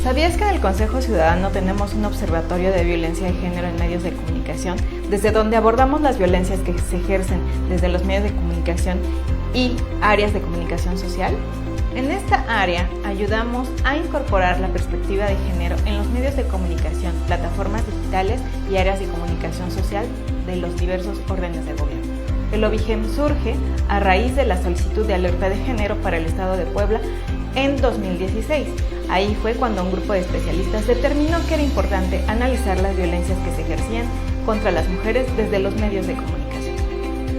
¿Sabías que en el Consejo Ciudadano tenemos un observatorio de violencia de género en medios de comunicación, desde donde abordamos las violencias que se ejercen desde los medios de comunicación y áreas de comunicación social? En esta área ayudamos a incorporar la perspectiva de género en los medios de comunicación, plataformas digitales y áreas de comunicación social de los diversos órdenes de gobierno. El OVIGEM surge a raíz de la solicitud de alerta de género para el Estado de Puebla en 2016. Ahí fue cuando un grupo de especialistas determinó que era importante analizar las violencias que se ejercían contra las mujeres desde los medios de comunicación.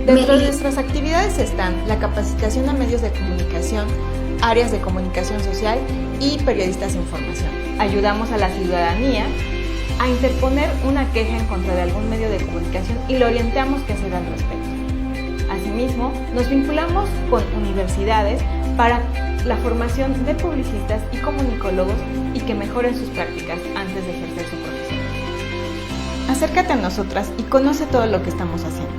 Dentro de nuestras actividades están la capacitación a medios de comunicación, áreas de comunicación social y periodistas de información. Ayudamos a la ciudadanía a interponer una queja en contra de algún medio de comunicación y lo orientamos qué hacer al respecto. Asimismo, nos vinculamos con universidades para la formación de publicistas y comunicólogos y que mejoren sus prácticas antes de ejercer su profesión. Acércate a nosotras y conoce todo lo que estamos haciendo.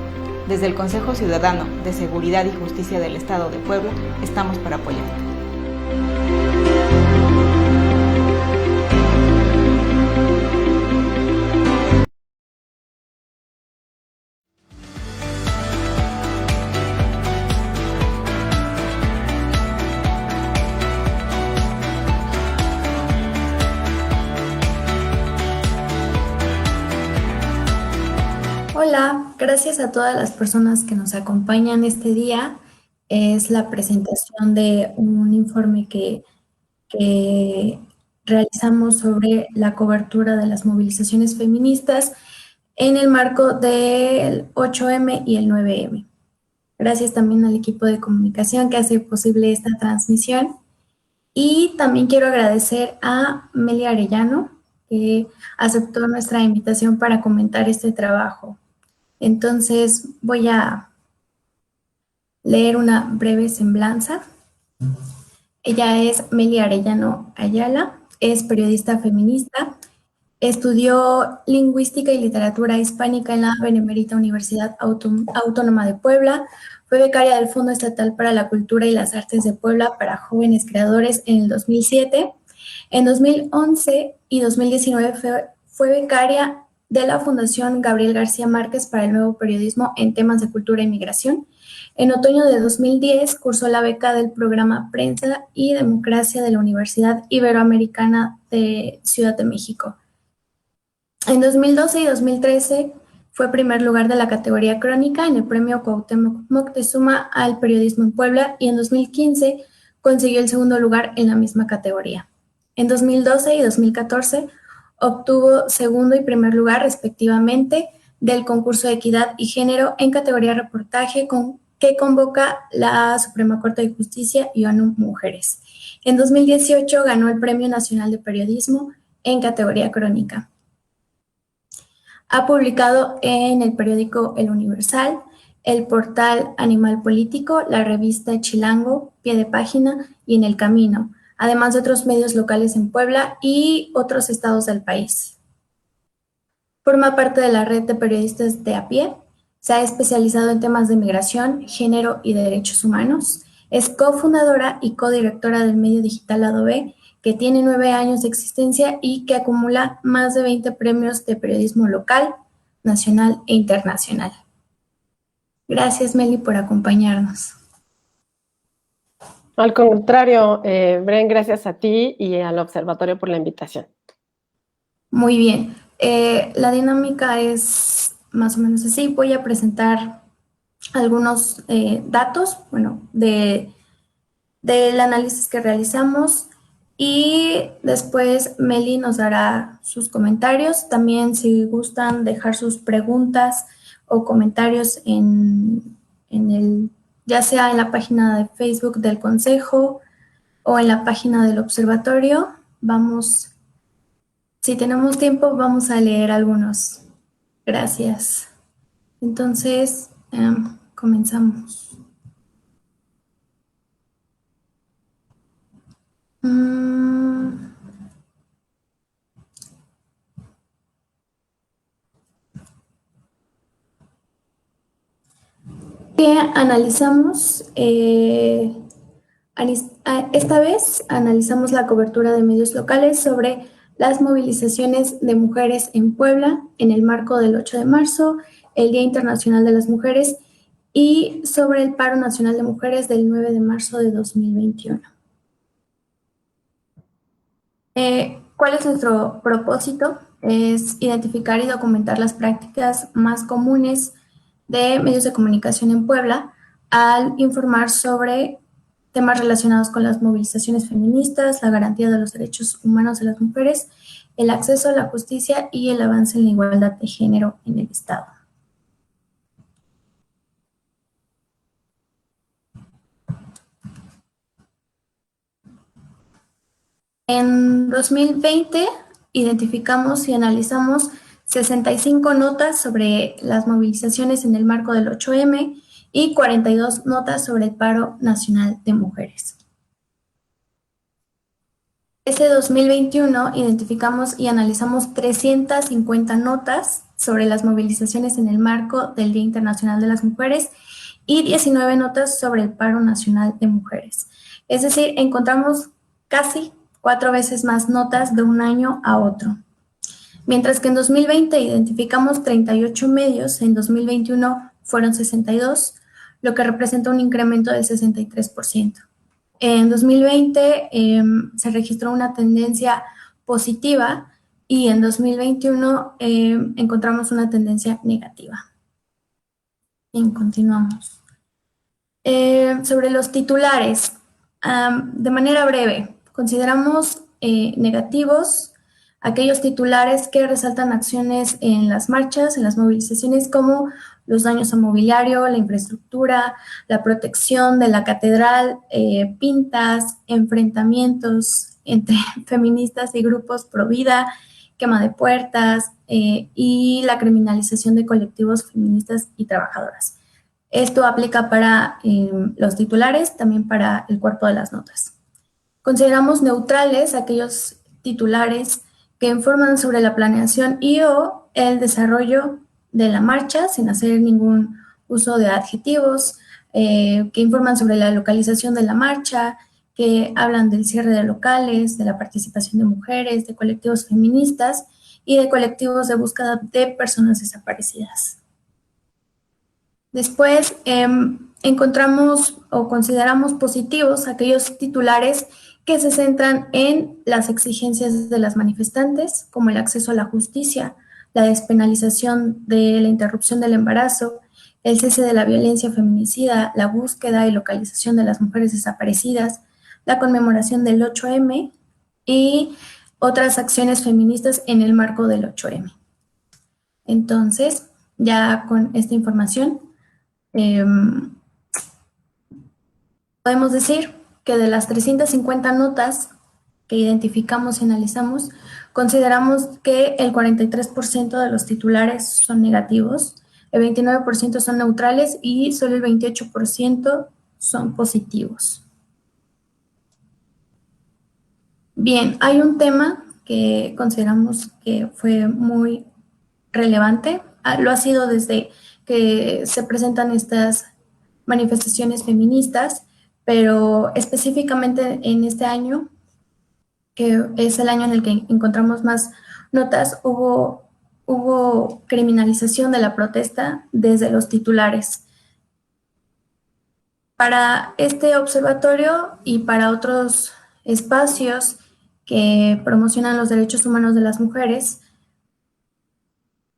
Desde el Consejo Ciudadano de Seguridad y Justicia del Estado de Puebla, estamos para apoyarte. Hola, gracias a todas las personas que nos acompañan este día. Es la presentación de un informe que realizamos sobre la cobertura de las movilizaciones feministas en el marco del 8M y el 9M. Gracias también al equipo de comunicación que hace posible esta transmisión. Y también quiero agradecer a Meli Arellano, que aceptó nuestra invitación para comentar este trabajo. Entonces voy a leer una breve semblanza. Ella es Meli Arellano Ayala, es periodista feminista, estudió lingüística y literatura hispánica en la Benemérita Universidad Autónoma de Puebla, fue becaria del Fondo Estatal para la Cultura y las Artes de Puebla para jóvenes creadores en el 2007. En 2011 y 2019 fue becaria de la Fundación Gabriel García Márquez para el Nuevo Periodismo en temas de cultura y migración. En otoño de 2010 cursó la beca del programa Prensa y Democracia de la Universidad Iberoamericana de Ciudad de México. En 2012 y 2013 fue primer lugar de la categoría crónica en el premio Cuauhtémoc Moctezuma al periodismo en Puebla y en 2015 consiguió el segundo lugar en la misma categoría. En 2012 y 2014 obtuvo segundo y primer lugar respectivamente del concurso de equidad y género en categoría reportaje que convoca la Suprema Corte de Justicia y ONU Mujeres. En 2018 ganó el Premio Nacional de Periodismo en categoría crónica. Ha publicado en el periódico El Universal, el portal Animal Político, la revista Chilango, Pie de Página y En el Camino, además de otros medios locales en Puebla y otros estados del país. Forma parte de la red de periodistas de a pie, se ha especializado en temas de migración, género y derechos humanos, es cofundadora y codirectora del medio digital Lado B, que tiene 9 años de existencia y que acumula más de 20 premios de periodismo local, nacional e internacional. Gracias, Meli, por acompañarnos. Al contrario, Bren, gracias a ti y al observatorio por la invitación. Muy bien. La dinámica es más o menos así. Voy a presentar algunos datos, del análisis que realizamos y después Meli nos dará sus comentarios. También si gustan dejar sus preguntas o comentarios ya sea en la página de Facebook del Consejo o en la página del Observatorio, si tenemos tiempo, vamos a leer algunos. Gracias. Entonces, comenzamos. Analizamos Esta vez analizamos la cobertura de medios locales sobre las movilizaciones de mujeres en Puebla en el marco del 8 de marzo, el Día Internacional de las Mujeres, y sobre el Paro Nacional de Mujeres del 9 de marzo de 2021. ¿Cuál es nuestro propósito? Es identificar y documentar las prácticas más comunes de medios de comunicación en Puebla al informar sobre temas relacionados con las movilizaciones feministas, la garantía de los derechos humanos de las mujeres, el acceso a la justicia y el avance en la igualdad de género en el Estado. En 2020 identificamos y analizamos 65 notas sobre las movilizaciones en el marco del 8M y 42 notas sobre el paro nacional de mujeres. Este 2021 identificamos y analizamos 350 notas sobre las movilizaciones en el marco del Día Internacional de las Mujeres y 19 notas sobre el paro nacional de mujeres. Es decir, encontramos casi 4 veces más notas de un año a otro. Mientras que en 2020 identificamos 38 medios, en 2021 fueron 62, lo que representa un incremento del 63%. En 2020 se registró una tendencia positiva y en 2021 encontramos una tendencia negativa. Bien, continuamos. Sobre los titulares, de manera breve, consideramos negativos aquellos titulares que resaltan acciones en las marchas, en las movilizaciones, como los daños a mobiliario, la infraestructura, la protección de la catedral, pintas, enfrentamientos entre feministas y grupos pro vida, quema de puertas y la criminalización de colectivos feministas y trabajadoras. Esto aplica para los titulares, también para el cuerpo de las notas. Consideramos neutrales aquellos titulares que informan sobre la planeación y o el desarrollo de la marcha sin hacer ningún uso de adjetivos, que informan sobre la localización de la marcha, que hablan del cierre de locales, de la participación de mujeres, de colectivos feministas y de colectivos de búsqueda de personas desaparecidas. Después encontramos o consideramos positivos aquellos titulares que se centran en las exigencias de las manifestantes, como el acceso a la justicia, la despenalización de la interrupción del embarazo, el cese de la violencia feminicida, la búsqueda y localización de las mujeres desaparecidas, la conmemoración del 8M y otras acciones feministas en el marco del 8M. Entonces, ya con esta información, podemos decir que de las 350 notas que identificamos y analizamos, consideramos que el 43% de los titulares son negativos, el 29% son neutrales y solo el 28% son positivos. Bien, hay un tema que consideramos que fue muy relevante, lo ha sido desde que se presentan estas manifestaciones feministas, pero específicamente en este año, que es el año en el que encontramos más notas, hubo criminalización de la protesta desde los titulares. Para este observatorio y para otros espacios que promocionan los derechos humanos de las mujeres,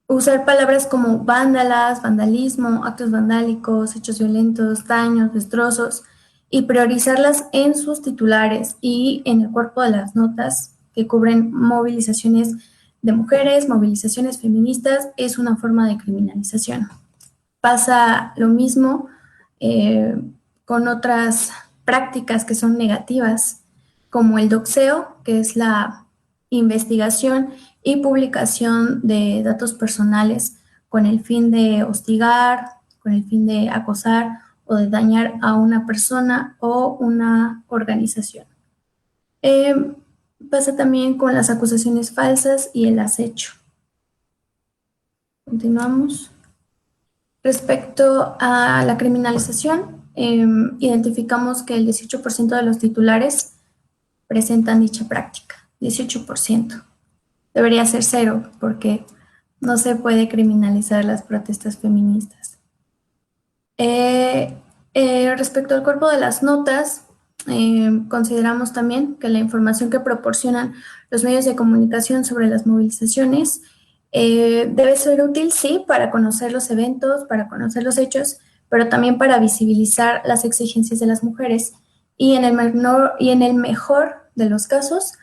usar palabras como vándalas, vandalismo, actos vandálicos, hechos violentos, daños, destrozos, y priorizarlas en sus titulares y en el cuerpo de las notas que cubren movilizaciones de mujeres, movilizaciones feministas, es una forma de criminalización. Pasa lo mismo con otras prácticas que son negativas, como el doxeo, que es la investigación y publicación de datos personales con el fin de hostigar, con el fin de acosar o de dañar a una persona o una organización. Pasa también con las acusaciones falsas y el acecho. Continuamos. Respecto a la criminalización, identificamos que el 18% de los titulares presentan dicha práctica. 18%. Debería ser 0 porque no se puede criminalizar las protestas feministas. Respecto al cuerpo de las notas, consideramos también que la información que proporcionan los medios de comunicación sobre las movilizaciones debe ser útil, sí, para conocer los eventos, para conocer los hechos, pero también para visibilizar las exigencias de las mujeres y en el mejor de los casos,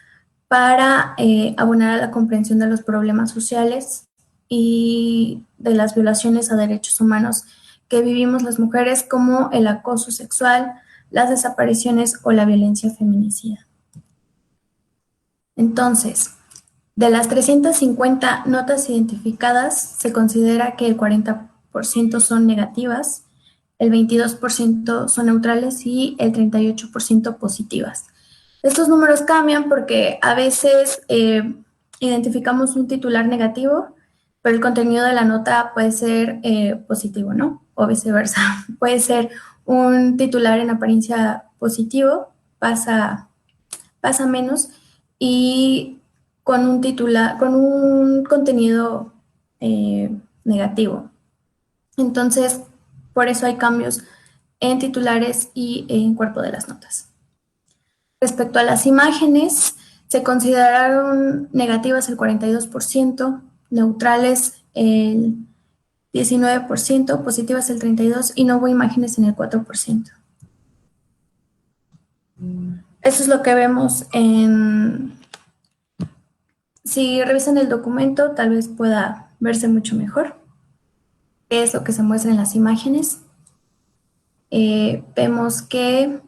para abonar a la comprensión de los problemas sociales y de las violaciones a derechos humanos que vivimos las mujeres, como el acoso sexual, las desapariciones o la violencia feminicida. Entonces, de las 350 notas identificadas, se considera que el 40% son negativas, el 22% son neutrales y el 38% positivas. Estos números cambian porque a veces identificamos un titular negativo, pero el contenido de la nota puede ser positivo, ¿no? O viceversa. Puede ser un titular en apariencia positivo, pasa menos, y con un contenido negativo. Entonces, por eso hay cambios en titulares y en cuerpo de las notas. Respecto a las imágenes, se consideraron negativas el 42%, neutrales el 19%, positivas el 32% y no hubo imágenes en el 4%. Eso es lo que vemos Si revisan el documento, tal vez pueda verse mucho mejor. ¿Qué es lo que se muestra en las imágenes? Vemos que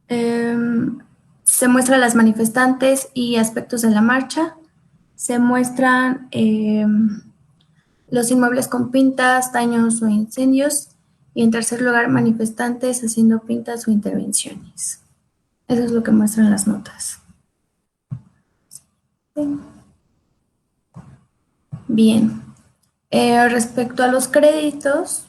se muestran las manifestantes y aspectos de la marcha. Se muestran los inmuebles con pintas, daños o incendios. Y en tercer lugar, manifestantes haciendo pintas o intervenciones. Eso es lo que muestran las notas. Bien. Respecto a los créditos,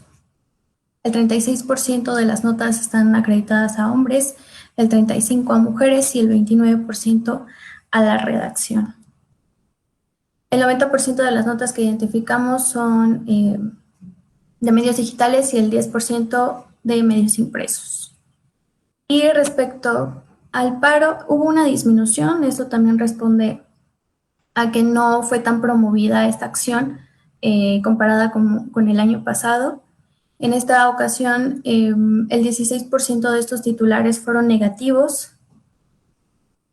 el 36% de las notas están acreditadas a hombres, el 35% a mujeres y el 29% a la redacción. El 90% de las notas que identificamos son de medios digitales y el 10% de medios impresos. Y respecto al paro, hubo una disminución. Esto también responde a que no fue tan promovida esta acción comparada con el año pasado. En esta ocasión, el 16% de estos titulares fueron negativos,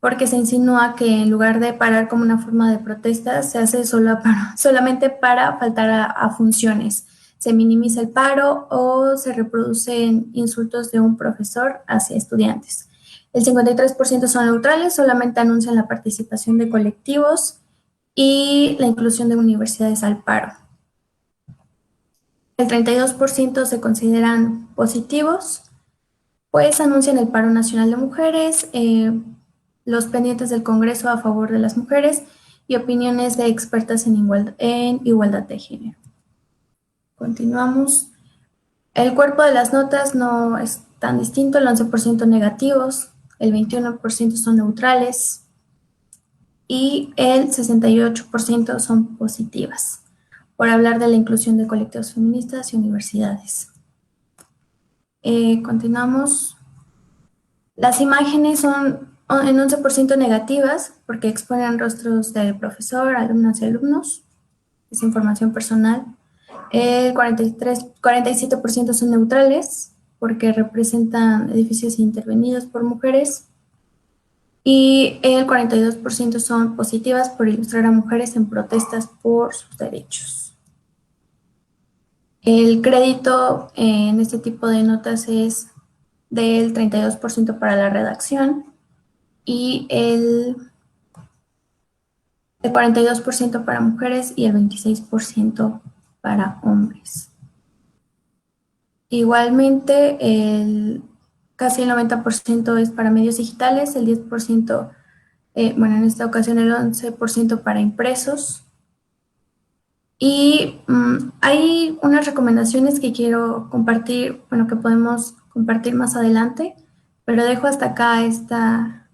porque se insinúa que en lugar de parar como una forma de protesta, se hace solamente para faltar a funciones. Se minimiza el paro o se reproducen insultos de un profesor hacia estudiantes. El 53% son neutrales, solamente anuncian la participación de colectivos y la inclusión de universidades al paro. El 32% se consideran positivos, pues anuncian el paro nacional de mujeres, los pendientes del Congreso a favor de las mujeres y opiniones de expertas en igualdad de género. Continuamos. El cuerpo de las notas no es tan distinto, el 11% negativos, el 21% son neutrales y el 68% son positivas, por hablar de la inclusión de colectivos feministas y universidades. Continuamos. Las imágenes son en 11% negativas porque exponen rostros del profesor, alumnas y alumnos. Es información personal. El 47% son neutrales porque representan edificios intervenidos por mujeres. Y el 42% son positivas por ilustrar a mujeres en protestas por sus derechos. El crédito en este tipo de notas es del 32% para la redacción y el 42% para mujeres y el 26% para hombres. Igualmente, casi el 90% es para medios digitales, el 10%, en esta ocasión el 11% para impresos Y hay unas recomendaciones que quiero compartir, bueno, que podemos compartir más adelante, pero dejo hasta acá esta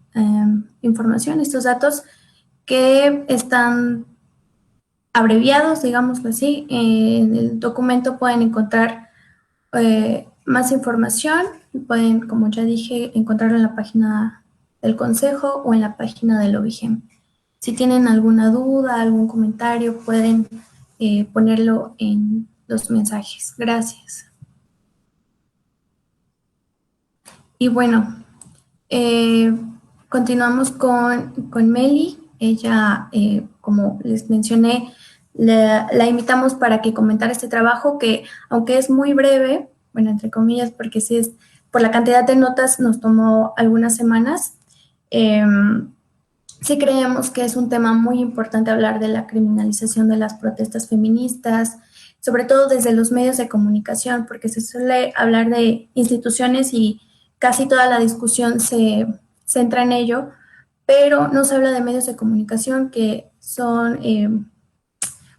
información, estos datos que están abreviados, digámoslo así. En el documento pueden encontrar más información, pueden, como ya dije, encontrarlo en la página del Consejo o en la página del OBIGEM. Si tienen alguna duda, algún comentario, pueden ponerlo en los mensajes. Gracias. Y bueno, eh, continuamos con Meli. Ella, como les mencioné, la invitamos para que comentara este trabajo que, aunque es muy breve, bueno, entre comillas, porque sí es, por la cantidad de notas nos tomó algunas semanas, sí creemos que es un tema muy importante hablar de la criminalización de las protestas feministas, sobre todo desde los medios de comunicación, porque se suele hablar de instituciones y casi toda la discusión se centra en ello, pero no se habla de medios de comunicación que son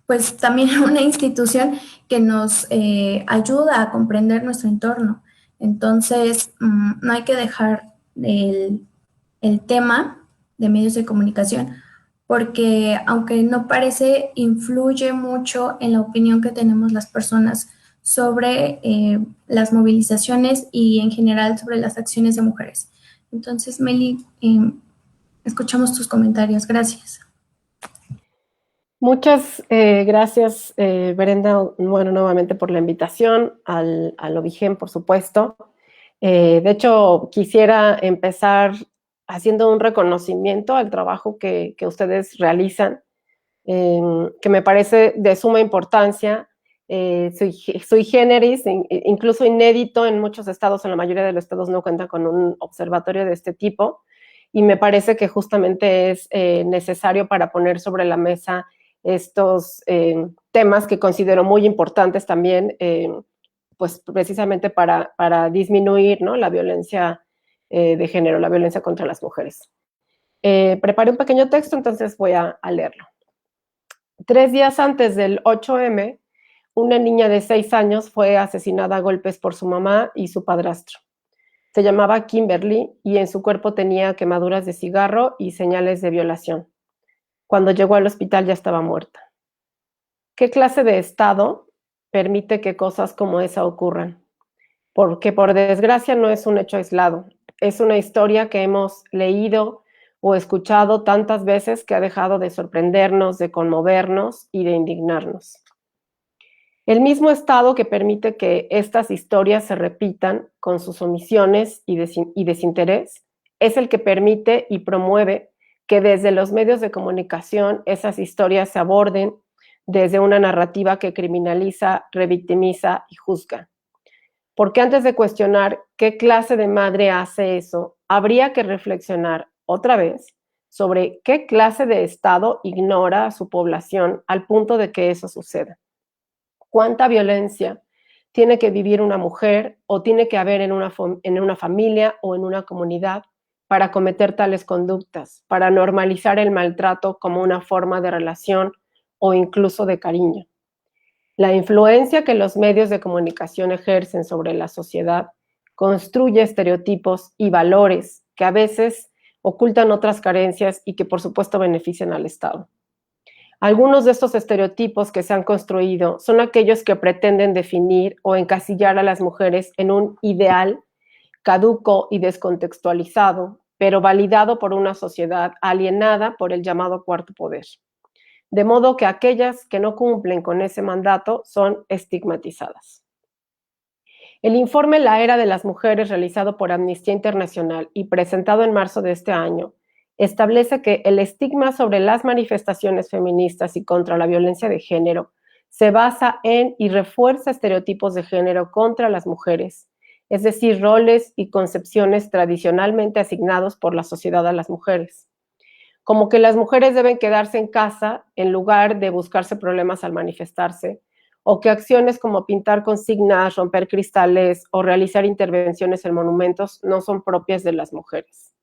pues también una institución que nos ayuda a comprender nuestro entorno. Entonces, no hay que dejar el tema de medios de comunicación, porque aunque no parece, influye mucho en la opinión que tenemos las personas sobre las movilizaciones y en general sobre las acciones de mujeres. Entonces, Meli, escuchamos tus comentarios. Gracias. Muchas gracias, Brenda, bueno, nuevamente por la invitación al OBIGEM, por supuesto. De hecho, quisiera empezar haciendo un reconocimiento al trabajo que ustedes realizan, que me parece de suma importancia, sui generis, incluso inédito en muchos estados, en la mayoría de los estados no cuentan con un observatorio de este tipo, y me parece que justamente es necesario para poner sobre la mesa estos temas que considero muy importantes también, pues precisamente para disminuir, ¿no?, la violencia de género, la violencia contra las mujeres. Preparé un pequeño texto, entonces voy a leerlo. 3 días antes del 8M, una niña de 6 años fue asesinada a golpes por su mamá y su padrastro. Se llamaba Kimberly y en su cuerpo tenía quemaduras de cigarro y señales de violación. Cuando llegó al hospital ya estaba muerta. ¿Qué clase de Estado permite que cosas como esa ocurran? Porque por desgracia no es un hecho aislado, es una historia que hemos leído o escuchado tantas veces que ha dejado de sorprendernos, de conmovernos y de indignarnos. El mismo Estado que permite que estas historias se repitan con sus omisiones y desinterés es el que permite y promueve que desde los medios de comunicación esas historias se aborden desde una narrativa que criminaliza, revictimiza y juzga. Porque antes de cuestionar qué clase de madre hace eso, habría que reflexionar otra vez sobre qué clase de Estado ignora a su población al punto de que eso suceda. ¿Cuánta violencia tiene que vivir una mujer o tiene que haber en una familia o en una comunidad para cometer tales conductas, para normalizar el maltrato como una forma de relación o incluso de cariño? La influencia que los medios de comunicación ejercen sobre la sociedad construye estereotipos y valores que a veces ocultan otras carencias y que por supuesto benefician al Estado. Algunos de estos estereotipos que se han construido son aquellos que pretenden definir o encasillar a las mujeres en un ideal caduco y descontextualizado, pero validado por una sociedad alienada por el llamado cuarto poder. De modo que aquellas que no cumplen con ese mandato son estigmatizadas. El informe La Era de las Mujeres, realizado por Amnistía Internacional y presentado en marzo de este año, establece que el estigma sobre las manifestaciones feministas y contra la violencia de género se basa en y refuerza estereotipos de género contra las mujeres, es decir, roles y concepciones tradicionalmente asignados por la sociedad a las mujeres, como que las mujeres deben quedarse en casa en lugar de buscarse problemas al manifestarse, o que acciones como pintar consignas, romper cristales o realizar intervenciones en monumentos no son propias de las mujeres.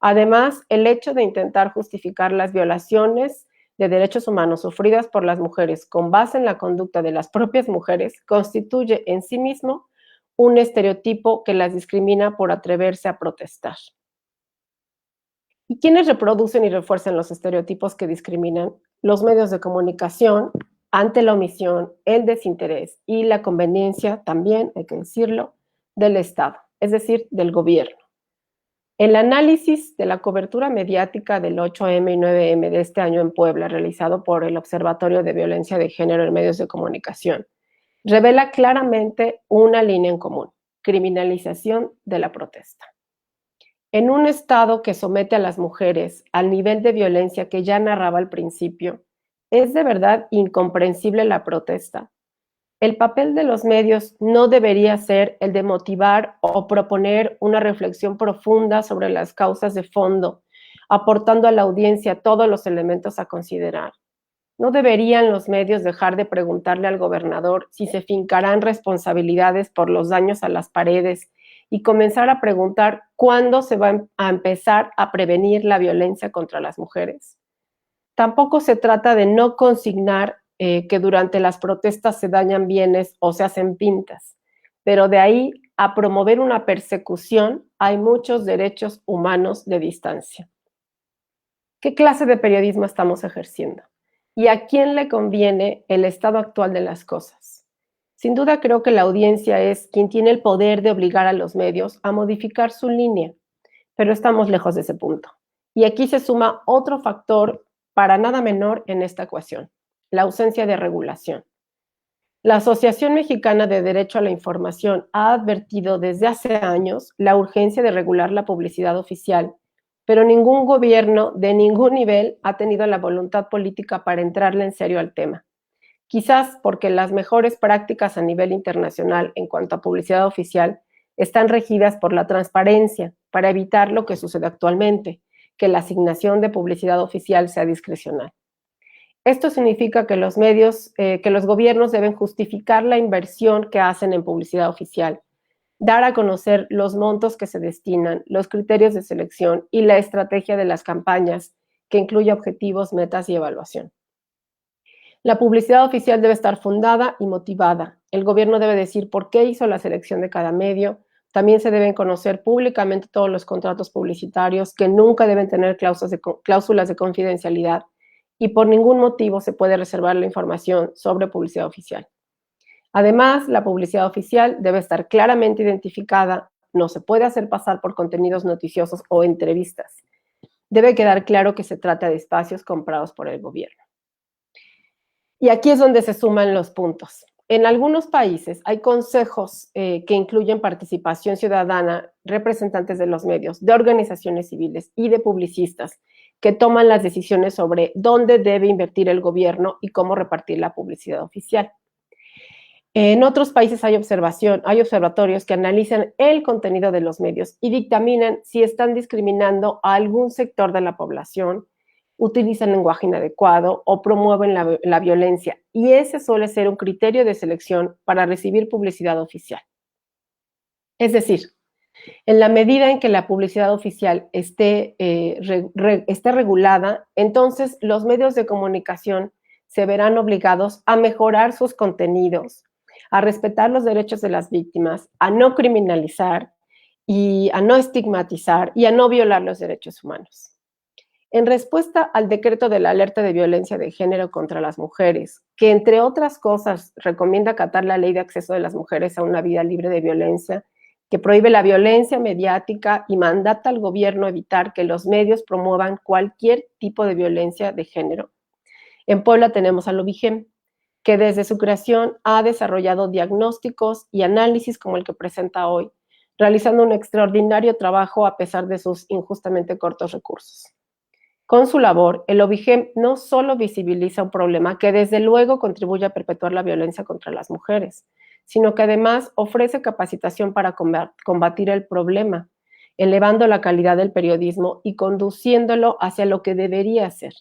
Además, el hecho de intentar justificar las violaciones de derechos humanos sufridas por las mujeres con base en la conducta de las propias mujeres constituye en sí mismo un estereotipo que las discrimina por atreverse a protestar. ¿Y quiénes reproducen y refuerzan los estereotipos que discriminan? Los medios de comunicación, ante la omisión, el desinterés y la conveniencia, también hay que decirlo, del Estado, es decir, del gobierno. El análisis de la cobertura mediática del 8M y 9M de este año en Puebla, realizado por el Observatorio de Violencia de Género en Medios de Comunicación, revela claramente una línea en común: criminalización de la protesta. En un Estado que somete a las mujeres al nivel de violencia que ya narraba al principio, es de verdad incomprensible la protesta. El papel de los medios no debería ser el de motivar o proponer una reflexión profunda sobre las causas de fondo, aportando a la audiencia todos los elementos a considerar. ¿No deberían los medios dejar de preguntarle al gobernador si se fincarán responsabilidades por los daños a las paredes y comenzar a preguntar cuándo se va a empezar a prevenir la violencia contra las mujeres? Tampoco se trata de no consignar que durante las protestas se dañan bienes o se hacen pintas, pero de ahí a promover una persecución hay muchos derechos humanos de distancia. ¿Qué clase de periodismo estamos ejerciendo? ¿Y a quién le conviene el estado actual de las cosas? Sin duda creo que la audiencia es quien tiene el poder de obligar a los medios a modificar su línea, pero estamos lejos de ese punto. Y aquí se suma otro factor para nada menor en esta ecuación: la ausencia de regulación. La Asociación Mexicana de Derecho a la Información ha advertido desde hace años la urgencia de regular la publicidad oficial, pero ningún gobierno de ningún nivel ha tenido la voluntad política para entrarle en serio al tema. Quizás porque las mejores prácticas a nivel internacional en cuanto a publicidad oficial están regidas por la transparencia, para evitar lo que sucede actualmente, que la asignación de publicidad oficial sea discrecional. Esto significa que los medios, que los gobiernos deben justificar la inversión que hacen en publicidad oficial, dar a conocer los montos que se destinan, los criterios de selección y la estrategia de las campañas, que incluye objetivos, metas y evaluación. La publicidad oficial debe estar fundada y motivada. El gobierno debe decir por qué hizo la selección de cada medio. También se deben conocer públicamente todos los contratos publicitarios, que nunca deben tener cláusulas de confidencialidad, y por ningún motivo se puede reservar la información sobre publicidad oficial. Además, la publicidad oficial debe estar claramente identificada, no se puede hacer pasar por contenidos noticiosos o entrevistas. Debe quedar claro que se trata de espacios comprados por el gobierno. Y aquí es donde se suman los puntos. En algunos países hay consejos que incluyen participación ciudadana, representantes de los medios, de organizaciones civiles y de publicistas, que toman las decisiones sobre dónde debe invertir el gobierno y cómo repartir la publicidad oficial. En otros países hay observatorios que analizan el contenido de los medios y dictaminan si están discriminando a algún sector de la población, utilizan lenguaje inadecuado o promueven la violencia, y ese suele ser un criterio de selección para recibir publicidad oficial. Es decir, en la medida en que la publicidad oficial esté regulada, entonces los medios de comunicación se verán obligados a mejorar sus contenidos, a respetar los derechos de las víctimas, a no criminalizar y a no estigmatizar y a no violar los derechos humanos. En respuesta al decreto de la alerta de violencia de género contra las mujeres, que entre otras cosas recomienda acatar la ley de acceso de las mujeres a una vida libre de violencia, que prohíbe la violencia mediática y mandata al gobierno evitar que los medios promuevan cualquier tipo de violencia de género. En Puebla tenemos al OVIGEM, que desde su creación ha desarrollado diagnósticos y análisis como el que presenta hoy, realizando un extraordinario trabajo a pesar de sus injustamente cortos recursos. Con su labor, el OVIGEM no solo visibiliza un problema que desde luego contribuye a perpetuar la violencia contra las mujeres, sino que además ofrece capacitación para combatir el problema, elevando la calidad del periodismo y conduciéndolo hacia lo que debería ser: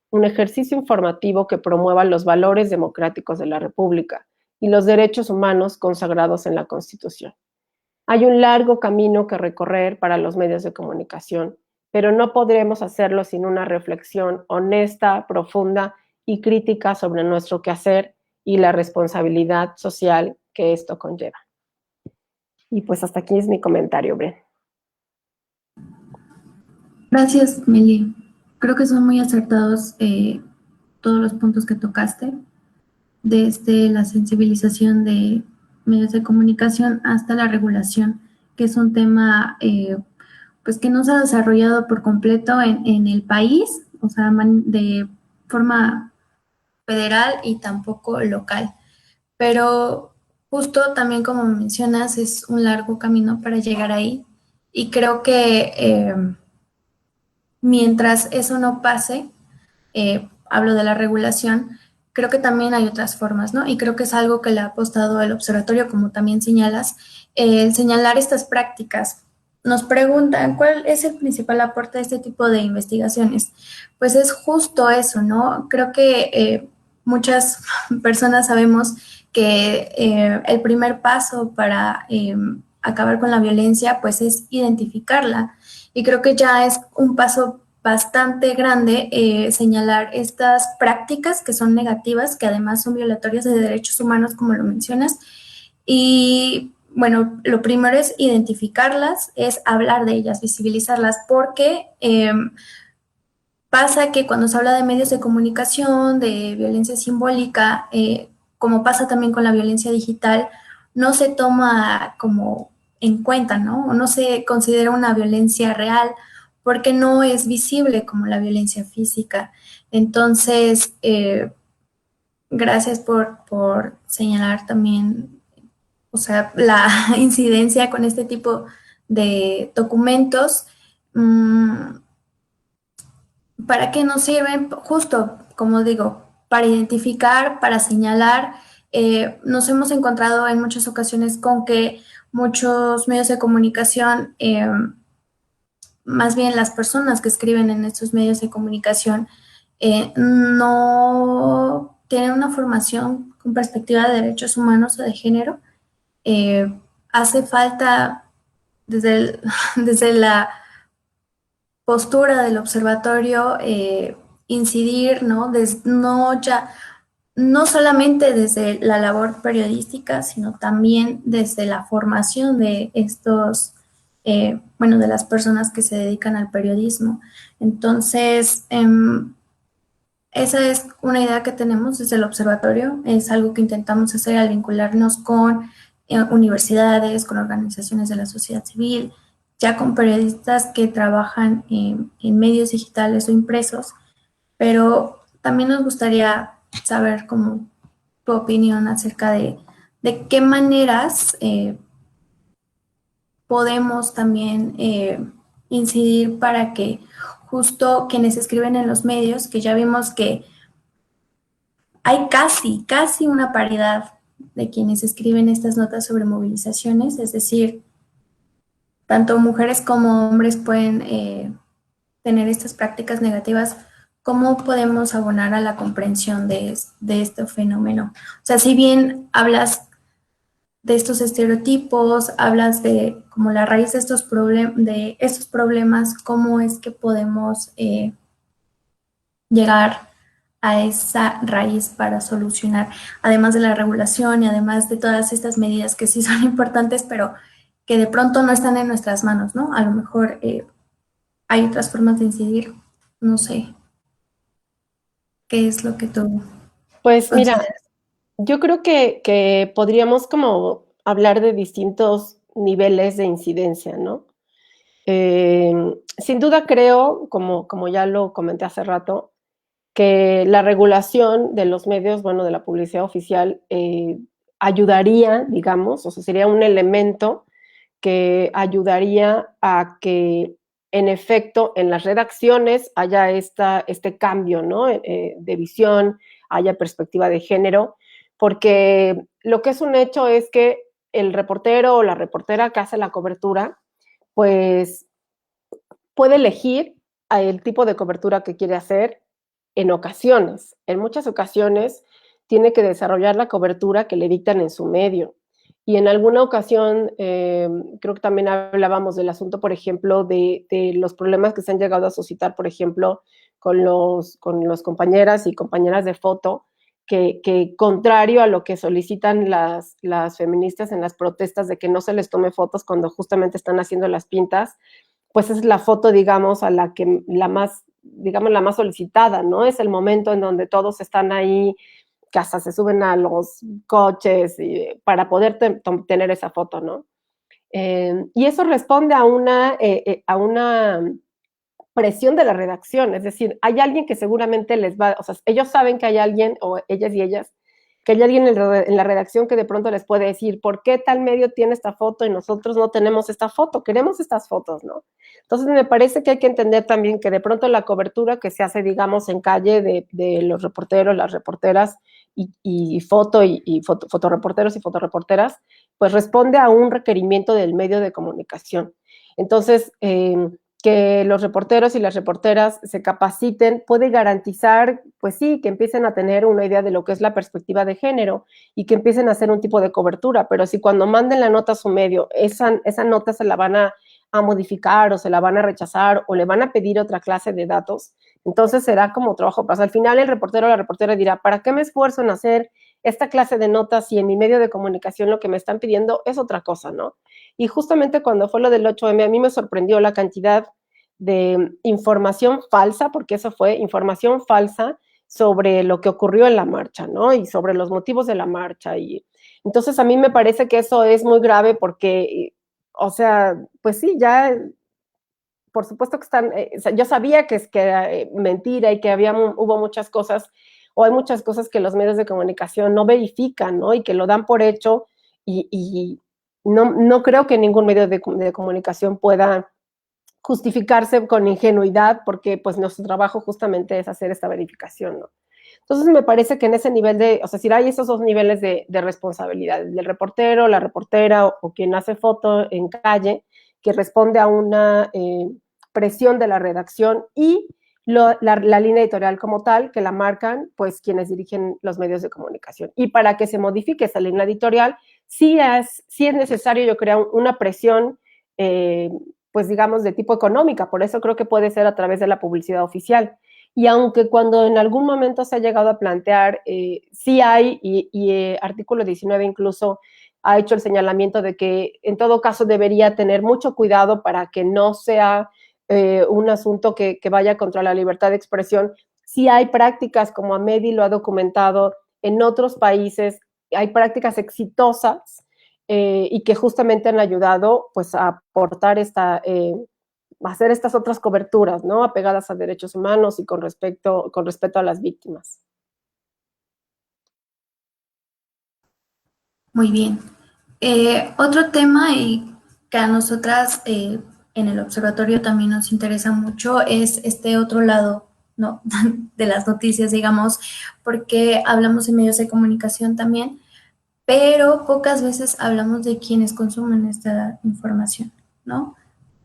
un ejercicio informativo que promueva los valores democráticos de la República y los derechos humanos consagrados en la Constitución. Hay un largo camino que recorrer para los medios de comunicación, pero no podremos hacerlo sin una reflexión honesta, profunda y crítica sobre nuestro quehacer y la responsabilidad social que esto conlleva. Y pues hasta aquí es mi comentario, Bren. Gracias, Meli. Creo que son muy acertados todos los puntos que tocaste, desde la sensibilización de medios de comunicación hasta la regulación, que es un tema pues que no se ha desarrollado por completo en el país, o sea, de forma federal y tampoco local. Pero justo también como mencionas, es un largo camino para llegar ahí y creo que mientras eso no pase, hablo de la regulación, creo que también hay otras formas, ¿no? Y creo que es algo que le ha apostado el observatorio, como también señalas, el señalar estas prácticas. Nos preguntan, ¿cuál es el principal aporte de este tipo de investigaciones? Pues es justo eso, ¿no? Creo que muchas personas sabemos que el primer paso para acabar con la violencia, pues es identificarla. Y creo que ya es un paso bastante grande señalar estas prácticas que son negativas, que además son violatorias de derechos humanos, como lo mencionas. Y bueno, lo primero es identificarlas, es hablar de ellas, visibilizarlas, porque pasa que cuando se habla de medios de comunicación, de violencia simbólica, como pasa también con la violencia digital, no se toma como en cuenta, ¿no? O no se considera una violencia real porque no es visible como la violencia física. Entonces, gracias por señalar también, o sea, la incidencia con este tipo de documentos. ¿Para qué nos sirven? Justo, como digo, para identificar, para señalar. Nos hemos encontrado en muchas ocasiones con que muchos medios de comunicación, más bien las personas que escriben en estos medios de comunicación, no tienen una formación con perspectiva de derechos humanos o de género. Hace falta desde, desde la postura del observatorio incidir, ¿no? No solamente desde la labor periodística, sino también desde la formación de estos, bueno, de las personas que se dedican al periodismo. Entonces, esa es una idea que tenemos desde el observatorio, es algo que intentamos hacer al vincularnos con universidades, con organizaciones de la sociedad civil, ya con periodistas que trabajan en medios digitales o impresos, pero también nos gustaría saber como tu opinión acerca de qué maneras podemos también incidir para que justo quienes escriben en los medios, que ya vimos que hay casi una paridad de quienes escriben estas notas sobre movilizaciones, es decir, tanto mujeres como hombres pueden tener estas prácticas negativas. ¿Cómo podemos abonar a la comprensión de este fenómeno? O sea, si bien hablas de estos estereotipos, hablas de como la raíz de estos problemas, ¿cómo es que podemos llegar a esa raíz para solucionar, además de la regulación y además de todas estas medidas que sí son importantes, pero que de pronto no están en nuestras manos, ¿no? A lo mejor hay otras formas de incidir, no sé, ¿qué es lo que tú Pues mira, consideras? yo creo que podríamos como hablar de distintos niveles de incidencia, ¿no? Sin duda creo, como ya lo comenté hace rato, que la regulación de los medios, bueno, de la publicidad oficial, ayudaría, digamos, o sea, sería un elemento que ayudaría a que, en efecto, en las redacciones haya este cambio, ¿no? De visión, haya perspectiva de género, porque lo que es un hecho es que el reportero o la reportera que hace la cobertura, pues puede elegir el tipo de cobertura que quiere hacer en ocasiones. En muchas ocasiones tiene que desarrollar la cobertura que le dictan en su medio. Y en alguna ocasión, creo que también hablábamos del asunto, por ejemplo, de los problemas que se han llegado a suscitar, por ejemplo, con los compañeras y compañeras de foto, que contrario a lo que solicitan las feministas en las protestas de que no se les tome fotos cuando justamente están haciendo las pintas, pues es la foto, digamos, digamos, la más solicitada, ¿no? Es el momento en donde todos están ahí, que hasta se suben a los coches para poder tener esa foto, ¿no? Y eso responde a una presión de la redacción, es decir, hay alguien que seguramente les va, o sea, ellos saben que hay alguien, o ellas y ellas, que hay alguien en la redacción que de pronto les puede decir, ¿por qué tal medio tiene esta foto y nosotros no tenemos esta foto? Queremos estas fotos, ¿no? Entonces me parece que hay que entender también que de pronto la cobertura que se hace, digamos, en calle de los reporteros, las reporteras y fotoreporteros y fotoreporteras, pues responde a un requerimiento del medio de comunicación. Entonces, que los reporteros y las reporteras se capaciten puede garantizar, pues sí, que empiecen a tener una idea de lo que es la perspectiva de género y que empiecen a hacer un tipo de cobertura, pero si cuando manden la nota a su medio, esa nota se la van a modificar o se la van a rechazar o le van a pedir otra clase de datos, entonces será como trabajo. Pues al final el reportero o la reportera dirá, ¿para qué me esfuerzo en hacer esta clase de notas si en mi medio de comunicación lo que me están pidiendo es otra cosa, ¿no? Y justamente cuando fue lo del 8M, a mí me sorprendió la cantidad de información falsa, porque eso fue información falsa sobre lo que ocurrió en la marcha, ¿no? Y sobre los motivos de la marcha. Y entonces a mí me parece que eso es muy grave porque, o sea, pues sí, ya, por supuesto que están, yo sabía que era mentira y que hubo muchas cosas, o hay muchas cosas que los medios de comunicación no verifican, ¿no? Y que lo dan por hecho y no creo que ningún medio de comunicación pueda justificarse con ingenuidad, porque pues nuestro trabajo justamente es hacer esta verificación, ¿no? Entonces me parece que en ese nivel o sea, si hay esos dos niveles de responsabilidad, del reportero, la reportera o quien hace foto en calle, que responde a una presión de la redacción y la línea editorial como tal, que la marcan pues quienes dirigen los medios de comunicación. Y para que se modifique esa línea editorial, sí es necesario, yo creo, una presión pues digamos, de tipo económica, por eso creo que puede ser a través de la publicidad oficial. Y aunque cuando en algún momento se ha llegado a plantear, sí hay, y artículo 19 incluso ha hecho el señalamiento de que en todo caso debería tener mucho cuidado para que no sea un asunto que vaya contra la libertad de expresión. Sí hay prácticas, como Amedi lo ha documentado, en otros países hay prácticas exitosas y que justamente han ayudado pues a aportar hacer estas otras coberturas, ¿no? Apegadas a derechos humanos y con respeto a las víctimas. Muy bien. Otro tema que a nosotras en el observatorio también nos interesa mucho es este otro lado, ¿no? de las noticias, digamos, porque hablamos en medios de comunicación también, pero pocas veces hablamos de quienes consumen esta información, ¿no?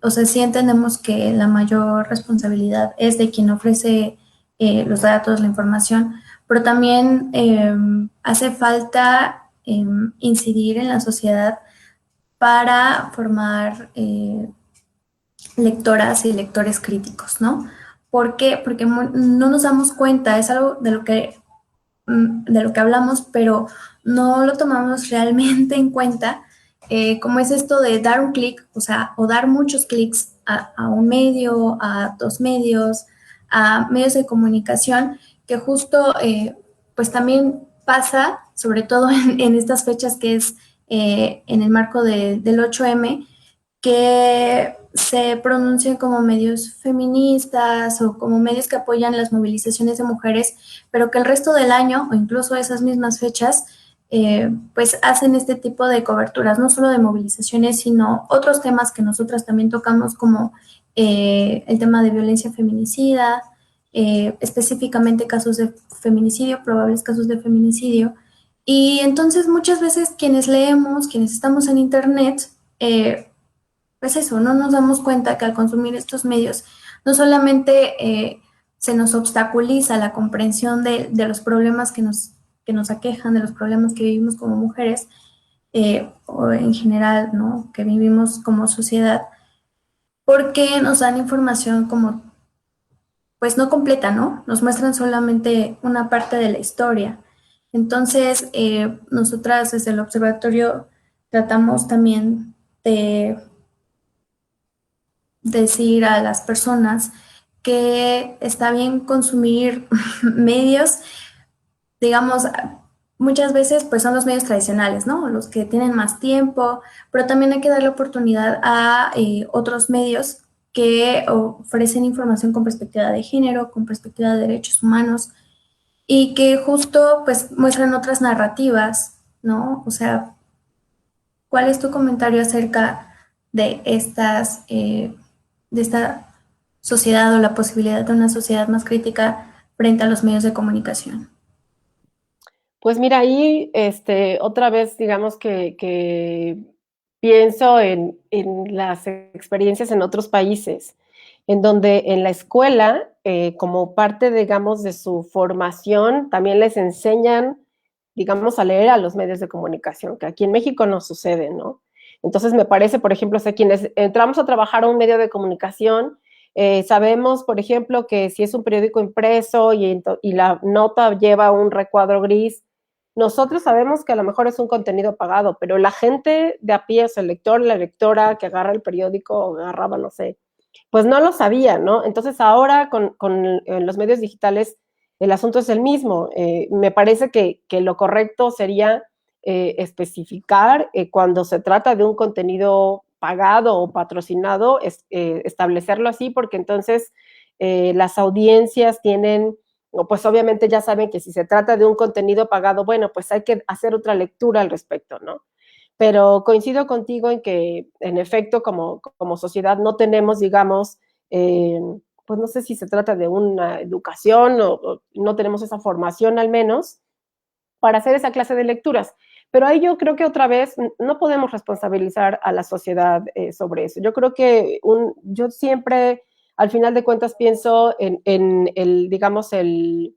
O sea, sí entendemos que la mayor responsabilidad es de quien ofrece los datos, la información, pero también hace falta incidir en la sociedad para formar lectoras y lectores críticos, ¿no? ¿Por qué? Porque no nos damos cuenta, es algo de lo que hablamos, pero no lo tomamos realmente en cuenta, como es esto de dar un clic, o sea, o dar muchos clics a un medio, a dos medios, a medios de comunicación, que justo, pues también pasa, sobre todo en estas fechas que es en el marco del 8M, que se pronuncian como medios feministas o como medios que apoyan las movilizaciones de mujeres, pero que el resto del año o incluso esas mismas fechas, pues hacen este tipo de coberturas, no solo de movilizaciones, sino otros temas que nosotras también tocamos como el tema de violencia feminicida, específicamente casos de feminicidio, probables casos de feminicidio. Y entonces muchas veces quienes leemos, quienes estamos en Internet, pues eso, no nos damos cuenta que al consumir estos medios no solamente se nos obstaculiza la comprensión de los problemas que nos aquejan, de los problemas que vivimos como mujeres, o en general, ¿no? Que vivimos como sociedad, porque nos dan información como, pues no completa, ¿no? Nos muestran solamente una parte de la historia. Entonces, nosotras desde el observatorio tratamos también de decir a las personas que está bien consumir medios, digamos, muchas veces pues son los medios tradicionales, ¿no? Los que tienen más tiempo, pero también hay que darle oportunidad a otros medios que ofrecen información con perspectiva de género, con perspectiva de derechos humanos y que justo pues muestran otras narrativas, ¿no? O sea, ¿cuál es tu comentario acerca de de esta sociedad o la posibilidad de una sociedad más crítica frente a los medios de comunicación? Pues mira, ahí otra vez digamos que pienso en las experiencias en otros países, en donde en la escuela, como parte, digamos, de su formación, también les enseñan, digamos, a leer a los medios de comunicación, que aquí en México no sucede, ¿no? Entonces me parece, por ejemplo, o sea, quienes entramos a trabajar a un medio de comunicación, sabemos, por ejemplo, que si es un periódico impreso y la nota lleva un recuadro gris, nosotros sabemos que a lo mejor es un contenido pagado, pero la gente de a pie, o sea, el lector, la lectora que agarra el periódico o agarraba, no sé, pues no lo sabía, ¿no? Entonces ahora con los medios digitales el asunto es el mismo. Me parece que lo correcto sería especificar cuando se trata de un contenido pagado o patrocinado, establecerlo así, porque entonces las audiencias tienen, pues obviamente ya saben que si se trata de un contenido pagado, bueno, pues hay que hacer otra lectura al respecto, ¿no? Pero coincido contigo en que, en efecto, como sociedad no tenemos, digamos, pues no sé si se trata de una educación o no tenemos esa formación al menos para hacer esa clase de lecturas. Pero ahí yo creo que otra vez no podemos responsabilizar a la sociedad sobre eso. Yo creo que yo siempre, al final de cuentas, pienso en el, digamos, el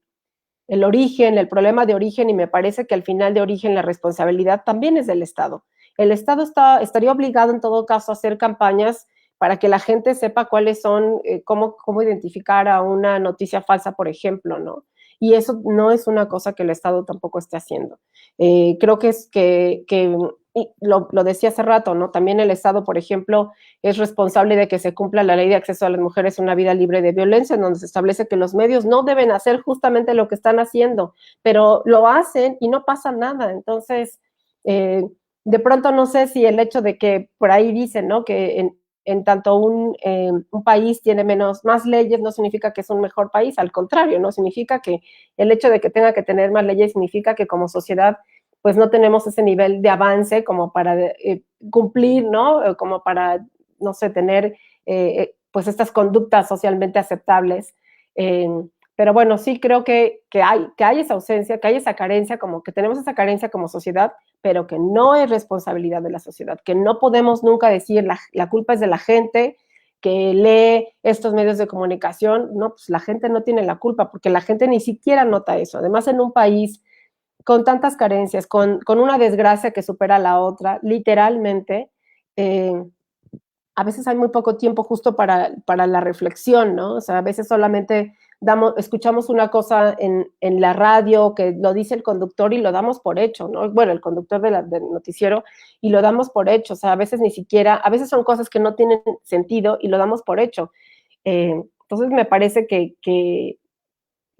origen, el problema de origen, y me parece que al final de origen la responsabilidad también es del Estado. El Estado estaría obligado en todo caso a hacer campañas para que la gente sepa cuáles son, cómo identificar a una noticia falsa, por ejemplo, ¿no? Y eso no es una cosa que el Estado tampoco esté haciendo. Creo que es que lo decía hace rato, ¿no? También el Estado, por ejemplo, es responsable de que se cumpla la ley de acceso a las mujeres a una vida libre de violencia, en donde se establece que los medios no deben hacer justamente lo que están haciendo, pero lo hacen y no pasa nada. Entonces, de pronto no sé si el hecho de que por ahí dicen, ¿no? Que en tanto un país tiene más leyes no significa que es un mejor país, al contrario, no significa que el hecho de que tenga que tener más leyes significa que como sociedad pues no tenemos ese nivel de avance como para cumplir, ¿no? Como para, no sé, tener pues estas conductas socialmente aceptables. Pero bueno, sí creo que hay esa ausencia, que hay esa carencia, como que tenemos esa carencia como sociedad, pero que no es responsabilidad de la sociedad, que no podemos nunca decir la culpa es de la gente que lee estos medios de comunicación. No, pues la gente no tiene la culpa, porque la gente ni siquiera nota eso. Además, en un país con tantas carencias, con una desgracia que supera a la otra, literalmente, a veces hay muy poco tiempo justo para la reflexión, ¿no? O sea, a veces solamente escuchamos una cosa en la radio que lo dice el conductor y lo damos por hecho, ¿no? Bueno, el conductor del noticiero, y lo damos por hecho. O sea, a veces ni siquiera, a veces son cosas que no tienen sentido y lo damos por hecho. Entonces me parece que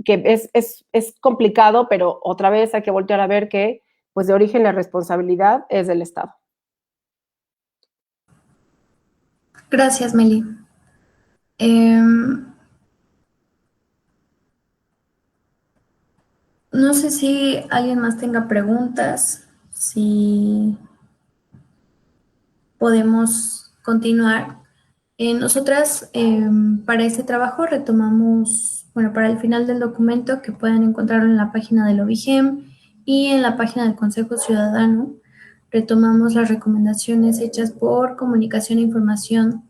es complicado, pero otra vez hay que voltear a ver que, pues de origen la responsabilidad es del Estado. Gracias, Meli. No sé si alguien más tenga preguntas, si podemos continuar. Nosotras para este trabajo retomamos, bueno, para el final del documento que pueden encontrarlo en la página del OBIGEM y en la página del Consejo Ciudadano, retomamos las recomendaciones hechas por Comunicación e Información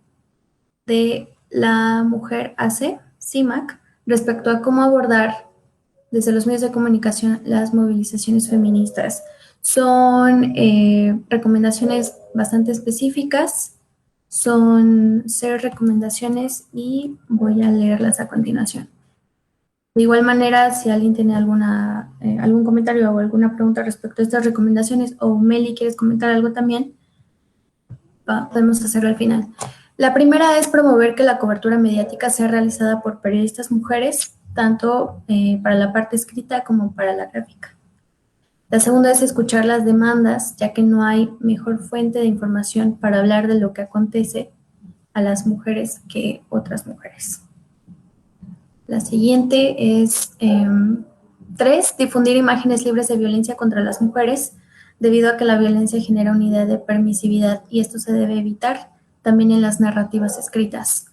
de la Mujer AC, CIMAC, respecto a cómo abordar desde los medios de comunicación las movilizaciones feministas Son recomendaciones bastante específicas, son 6 recomendaciones y voy a leerlas a continuación. De igual manera, si alguien tiene algún comentario o alguna pregunta respecto a estas recomendaciones, o Meli, ¿quieres comentar algo también? Podemos hacerlo al final. La primera es promover que la cobertura mediática sea realizada por periodistas mujeres, tanto para la parte escrita como para la gráfica. La segunda es escuchar las demandas, ya que no hay mejor fuente de información para hablar de lo que acontece a las mujeres que otras mujeres. La siguiente es 3, difundir imágenes libres de violencia contra las mujeres, debido a que la violencia genera una idea de permisividad y esto se debe evitar también en las narrativas escritas.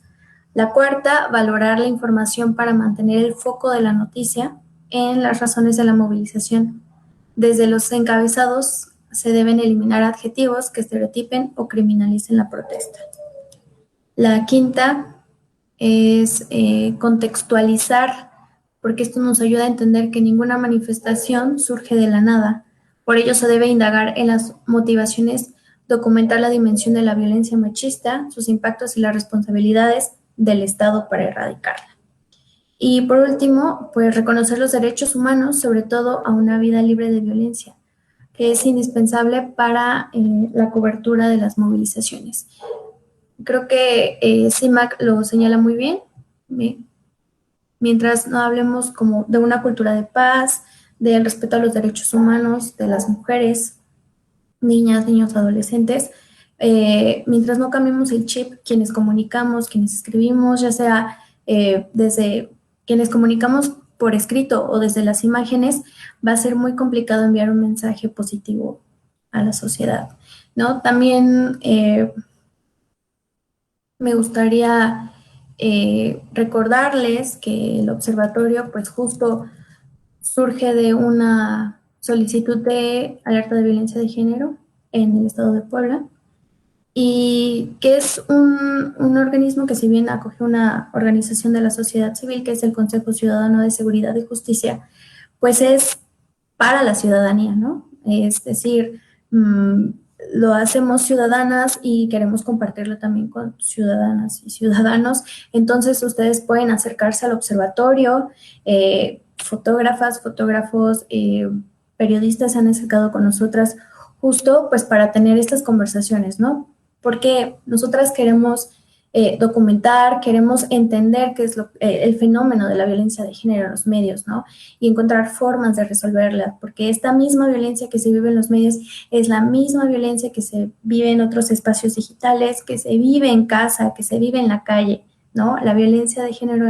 La cuarta, valorar la información para mantener el foco de la noticia en las razones de la movilización. Desde los encabezados se deben eliminar adjetivos que estereotipen o criminalicen la protesta. La quinta es contextualizar, porque esto nos ayuda a entender que ninguna manifestación surge de la nada. Por ello se debe indagar en las motivaciones, documentar la dimensión de la violencia machista, sus impactos y las responsabilidades del Estado para erradicarla. Y por último, pues reconocer los derechos humanos, sobre todo a una vida libre de violencia, que es indispensable para la cobertura de las movilizaciones. Creo que CIMAC lo señala muy bien. Mientras no hablemos como de una cultura de paz, del respeto a los derechos humanos de las mujeres, niñas, niños, adolescentes, mientras no cambiemos el chip, quienes comunicamos, quienes escribimos, ya sea desde quienes comunicamos por escrito o desde las imágenes, va a ser muy complicado enviar un mensaje positivo a la sociedad, ¿no? También me gustaría recordarles que el observatorio, pues justo surge de una solicitud de alerta de violencia de género en el estado de Puebla y que es un organismo que, si bien acoge una organización de la sociedad civil, que es el Consejo Ciudadano de Seguridad y Justicia, pues es para la ciudadanía, ¿no? Es decir, lo hacemos ciudadanas y queremos compartirlo también con ciudadanas y ciudadanos. Entonces, ustedes pueden acercarse al observatorio, fotógrafas, fotógrafos, periodistas se han acercado con nosotras justo pues para tener estas conversaciones, ¿no? Porque nosotras queremos documentar, queremos entender qué es el fenómeno de la violencia de género en los medios, ¿no? Y encontrar formas de resolverla, porque esta misma violencia que se vive en los medios es la misma violencia que se vive en otros espacios digitales, que se vive en casa, que se vive en la calle, ¿no? La violencia de género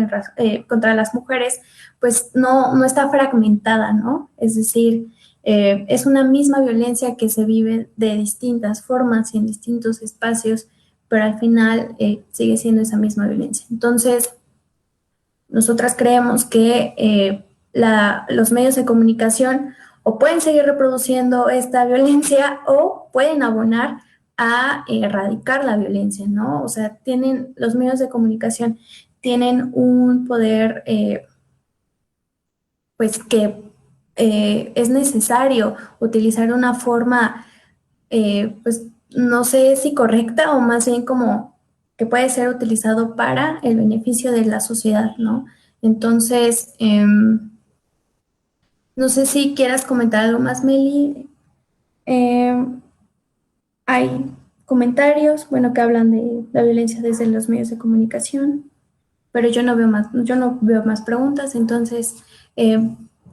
contra las mujeres, pues no está fragmentada, ¿no? Es decir, es una misma violencia que se vive de distintas formas y en distintos espacios, pero al final sigue siendo esa misma violencia. Entonces, nosotras creemos que los medios de comunicación o pueden seguir reproduciendo esta violencia o pueden abonar a erradicar la violencia, ¿no? O sea, los medios de comunicación tienen un poder, pues que es necesario utilizar una forma, pues no sé si correcta o más bien como que puede ser utilizado para el beneficio de la sociedad, ¿no? Entonces, no sé si quieras comentar algo más, Meli. Hay comentarios, bueno, que hablan de la violencia desde los medios de comunicación, pero yo no veo más preguntas, entonces,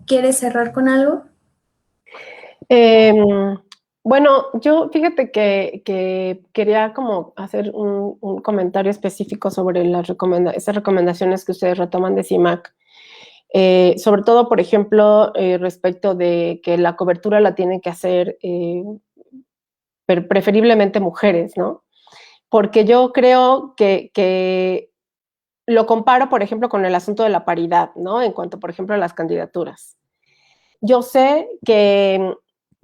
¿quieres cerrar con algo? Bueno, yo fíjate que quería como hacer un comentario específico sobre esas recomendaciones que ustedes retoman de CIMAC. Sobre todo, por ejemplo, respecto de que la cobertura la tienen que hacer preferiblemente mujeres, ¿no? Porque yo creo que lo comparo, por ejemplo, con el asunto de la paridad, ¿no? En cuanto, por ejemplo, a las candidaturas. Yo sé que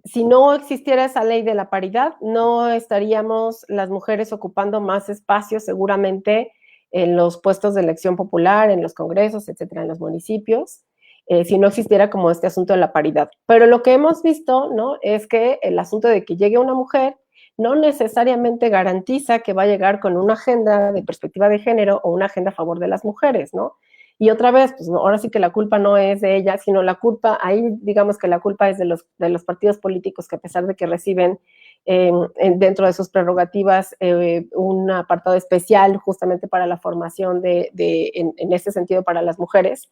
si no existiera esa ley de la paridad, no estaríamos las mujeres ocupando más espacios seguramente en los puestos de elección popular, en los congresos, etcétera, en los municipios. si no existiera como este asunto de la paridad. Pero lo que hemos visto, ¿no?, es que el asunto de que llegue una mujer no necesariamente garantiza que va a llegar con una agenda de perspectiva de género o una agenda a favor de las mujeres, ¿no? Y otra vez, pues ahora sí que la culpa no es de ella, sino la culpa, ahí digamos que la culpa es de los partidos políticos que a pesar de que reciben dentro de sus prerrogativas un apartado especial justamente para la formación en ese sentido para las mujeres.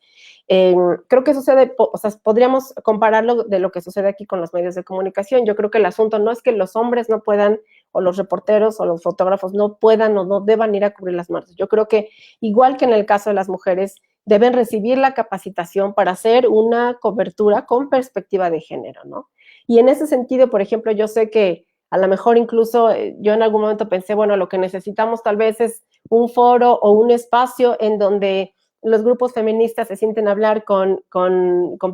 Creo que sucede, o sea, podríamos compararlo de lo que sucede aquí con los medios de comunicación. Yo creo que el asunto no es que los hombres no puedan, o los reporteros o los fotógrafos no puedan o no deban ir a cubrir las marchas. Yo creo que igual que en el caso de las mujeres, deben recibir la capacitación para hacer una cobertura con perspectiva de género, ¿no? Y en ese sentido, por ejemplo, yo sé que a lo mejor incluso yo en algún momento pensé, bueno, lo que necesitamos tal vez es un foro o un espacio en donde los grupos feministas se sienten a hablar con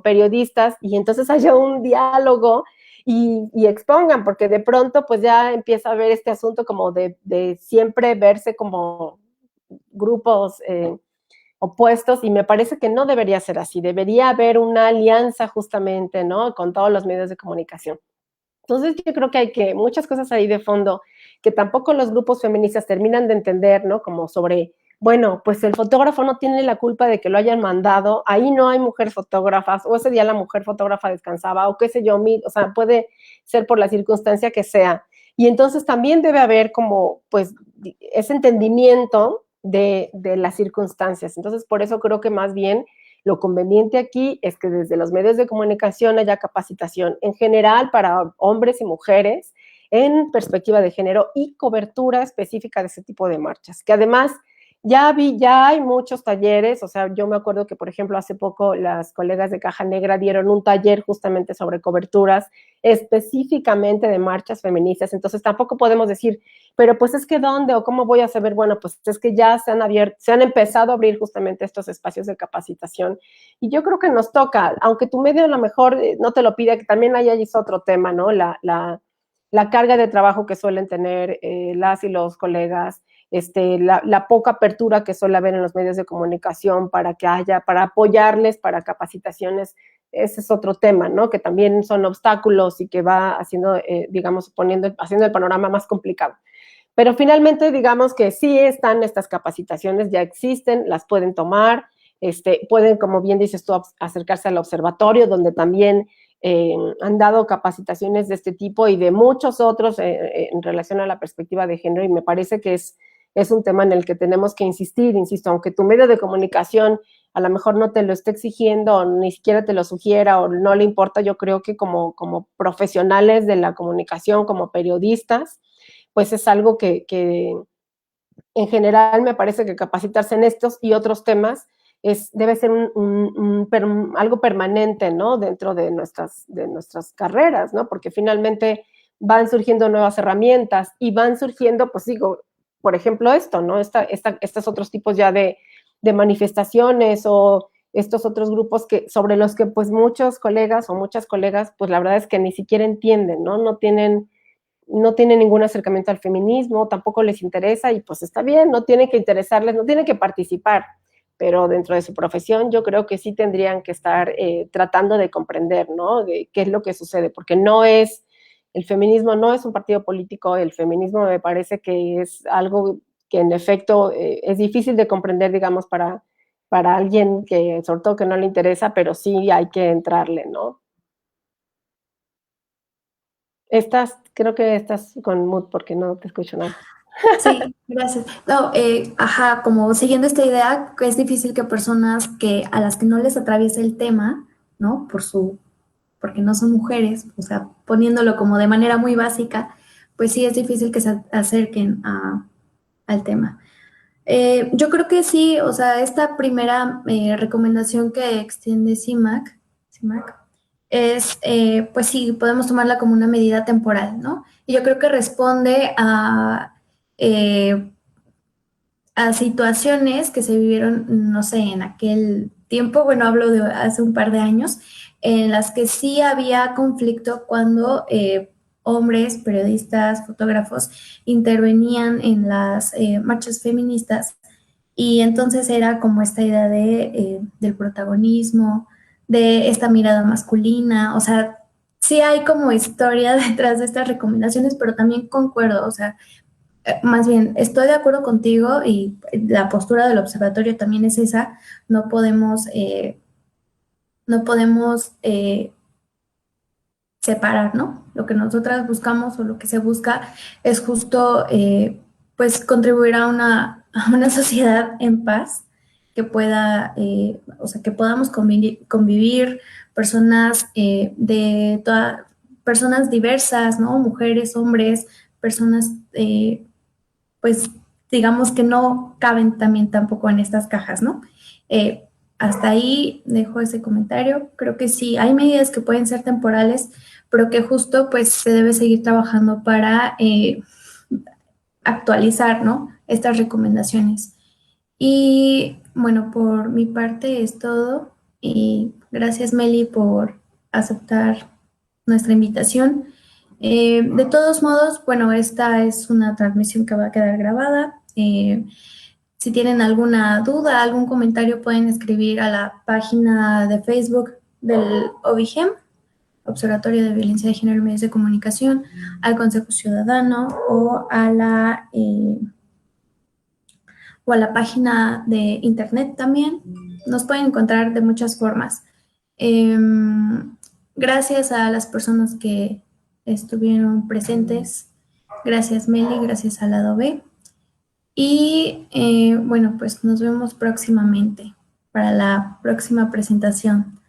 periodistas y entonces haya un diálogo y expongan, porque de pronto pues ya empieza a haber este asunto como de siempre verse como grupos opuestos, y me parece que no debería ser así, debería haber una alianza justamente, ¿no?, con todos los medios de comunicación. Entonces yo creo que hay muchas cosas ahí de fondo que tampoco los grupos feministas terminan de entender, ¿no?, como sobre, bueno, pues el fotógrafo no tiene la culpa de que lo hayan mandado, ahí no hay mujeres fotógrafas, o ese día la mujer fotógrafa descansaba, o qué sé yo, o sea, puede ser por la circunstancia que sea. Y entonces también debe haber como, pues, ese entendimiento de las circunstancias. Entonces, por eso creo que más bien lo conveniente aquí es que desde los medios de comunicación haya capacitación en general para hombres y mujeres en perspectiva de género y cobertura específica de ese tipo de marchas, que además ya hay muchos talleres, o sea, yo me acuerdo que, por ejemplo, hace poco las colegas de Caja Negra dieron un taller justamente sobre coberturas específicamente de marchas feministas, entonces tampoco podemos decir, pero pues es que ¿dónde o cómo voy a saber? Bueno, pues es que ya se han empezado a abrir justamente estos espacios de capacitación y yo creo que nos toca, aunque tu medio a lo mejor no te lo pida, que también ahí es otro tema, ¿no? La carga de trabajo que suelen tener las y los colegas, la poca apertura que suele haber en los medios de comunicación para apoyarles para capacitaciones, ese es otro tema, ¿no? Que también son obstáculos y que va haciendo, digamos, haciendo el panorama más complicado. Pero finalmente, digamos que sí están estas capacitaciones, ya existen, las pueden tomar, pueden, como bien dices tú, acercarse al observatorio, donde también han dado capacitaciones de este tipo y de muchos otros en relación a la perspectiva de género, y me parece que es un tema en el que tenemos que insistir, insisto, aunque tu medio de comunicación a lo mejor no te lo esté exigiendo, o ni siquiera te lo sugiera, o no le importa, yo creo que como profesionales de la comunicación, como periodistas, pues es algo que en general me parece que capacitarse en estos y otros temas debe ser algo permanente, ¿no?, dentro de nuestras carreras, ¿no?, porque finalmente van surgiendo nuevas herramientas y van surgiendo, pues digo, por ejemplo esto, ¿no?, estos otros tipos ya de manifestaciones o estos otros grupos sobre los que pues muchos colegas o muchas colegas, pues la verdad es que ni siquiera entienden, ¿no?, no tienen ningún acercamiento al feminismo, tampoco les interesa y pues está bien, no tiene que interesarles, no tienen que participar, pero dentro de su profesión yo creo que sí tendrían que estar tratando de comprender, ¿no?, de qué es lo que sucede, porque el feminismo no es un partido político, el feminismo me parece que es algo que en efecto es difícil de comprender, digamos, para alguien que, sobre todo que no le interesa, pero sí hay que entrarle, ¿no? Creo que estás con mood porque no te escucho nada. Sí, gracias. No, ajá, como siguiendo esta idea, que es difícil que personas a las que no les atraviesa el tema, ¿no? Porque no son mujeres, o sea, poniéndolo como de manera muy básica, pues sí es difícil que se acerquen al tema. Yo creo que sí, o sea, esta primera recomendación que extiende CIMAC es, pues sí, podemos tomarla como una medida temporal, ¿no? Y yo creo que responde eh, a situaciones que se vivieron, no sé, en aquel tiempo, bueno, hablo de hace un par de años, en las que sí había conflicto cuando hombres, periodistas, fotógrafos intervenían en las marchas feministas y entonces era como esta idea del protagonismo, de esta mirada masculina, o sea, sí hay como historia detrás de estas recomendaciones, pero también concuerdo, o sea, más bien, estoy de acuerdo contigo y la postura del observatorio también es esa, no podemos, no podemos separar, ¿no? Lo que nosotras buscamos o lo que se busca es justo, pues, contribuir a una sociedad en paz que pueda, o sea, que podamos convivir personas de todas, personas diversas, ¿no? Mujeres, hombres, personas, pues, digamos que no caben también tampoco en estas cajas, ¿no? Eh, hasta ahí dejo ese comentario. Creo que sí, hay medidas que pueden ser temporales, pero que justo pues se debe seguir trabajando para actualizar, ¿no? Estas recomendaciones. Y bueno, por mi parte es todo. Y gracias, Meli, por aceptar nuestra invitación. De todos modos, bueno, esta es una transmisión que va a quedar grabada. Si tienen alguna duda, algún comentario, pueden escribir a la página de Facebook del OVIGEM, Observatorio de Violencia de Género en Medios de Comunicación, al Consejo Ciudadano o a la página de internet también. Nos pueden encontrar de muchas formas. Gracias a las personas que estuvieron presentes. Gracias, Meli. Gracias a Lado B. Y bueno, pues nos vemos próximamente para la próxima presentación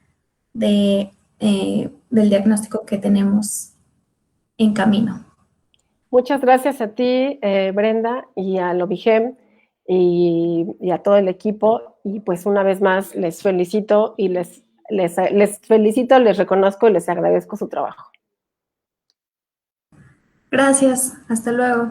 del diagnóstico que tenemos en camino. Muchas gracias a ti, Brenda, y al OVIGEM y a todo el equipo. Y pues una vez más les felicito y les felicito, les reconozco y les agradezco su trabajo. Gracias, hasta luego.